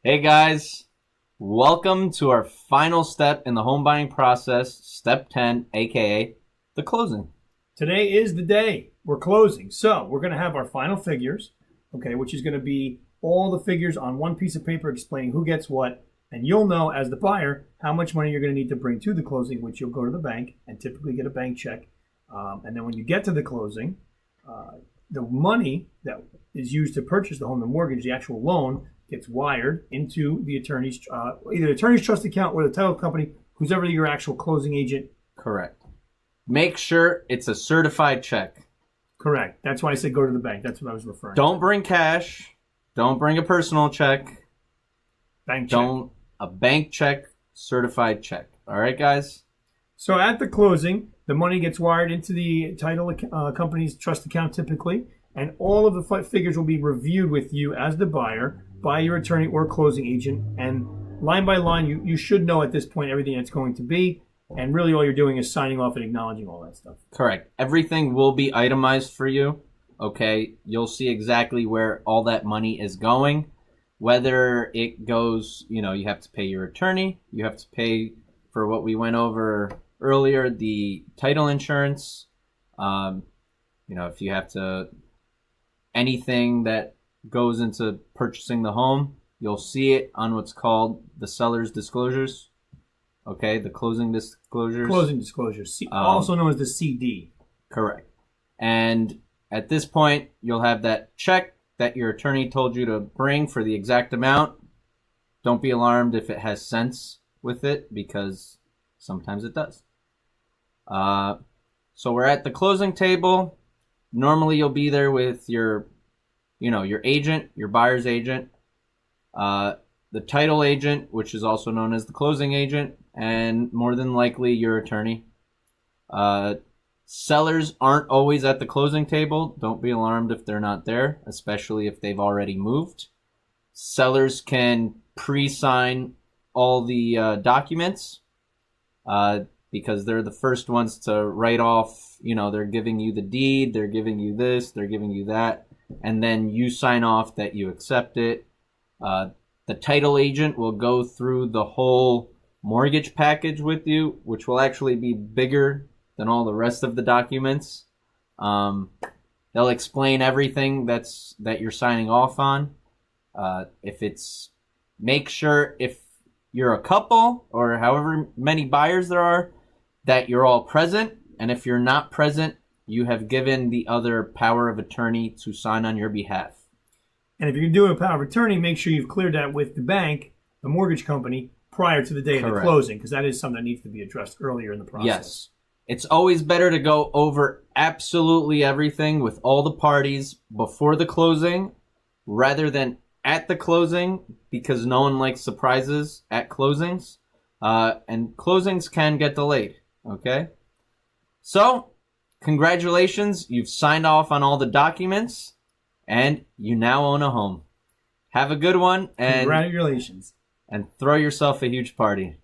Hey guys, welcome to our final step in the home buying process, step 10, aka the closing. Today is the day we're closing. So we're going to have our final figures, okay, which is going to be all the figures on one piece of paper explaining who gets what. And you'll know as the buyer how much money you're going to need to bring to the closing, which you'll go to the bank and typically get a bank check. And then when you get to the closing, the money that is used to purchase the home, the mortgage, the actual loan, gets wired into the attorney's, either the attorney's trust account or the title company, who's ever your actual closing agent. Correct. Make sure it's a certified check. Correct. That's why I said go to the bank. That's what I was referring to. Don't bring cash. Don't bring a personal check. Bank check. A bank check, certified check. All right, guys? So at the closing, the money gets wired into the title company's trust account typically, and all of the figures will be reviewed with you as the buyer by your attorney or closing agent. And line by line, you should know at this point everything that's going to be. And really all you're doing is signing off and acknowledging all that stuff. Correct. Everything will be itemized for you. Okay? You'll see exactly where all that money is going. Whether it goes, you have to pay your attorney. You have to pay for what we went over earlier, the title insurance. If you have to, anything that goes into purchasing the home, you'll see it on what's called the seller's disclosures. Okay, the closing disclosures. Closing disclosures, also known as the CD. Correct. And at this point, you'll have that check that your attorney told you to bring for the exact amount. Don't be alarmed if it has cents with it, because sometimes it does. So we're at the closing table. Normally you'll be there with your agent, your buyer's agent, the title agent, which is also known as the closing agent, and more than likely your attorney. Sellers aren't always at the closing table. Don't be alarmed if they're not there, especially if they've already moved. Sellers can pre-sign all the documents because they're the first ones to write off. They're giving you the deed, they're giving you this, they're giving you that, and then you sign off that you accept it. The title agent will go through the whole mortgage package with you, which will actually be bigger than all the rest of the documents. They'll explain everything that you're signing off on. Make sure if you're a couple or however many buyers there are, that you're all present. And if you're not present, you have given the other power of attorney to sign on your behalf. And if you're doing a power of attorney, make sure you've cleared that with the bank, the mortgage company, prior to the day of the closing, because that is something that needs to be addressed earlier in the process. Yes. It's always better to go over absolutely everything with all the parties before the closing rather than at the closing, because no one likes surprises at closings. And closings can get delayed, okay? So, congratulations. You've signed off on all the documents, and you now own a home. Have a good one. Congratulations. And throw yourself a huge party.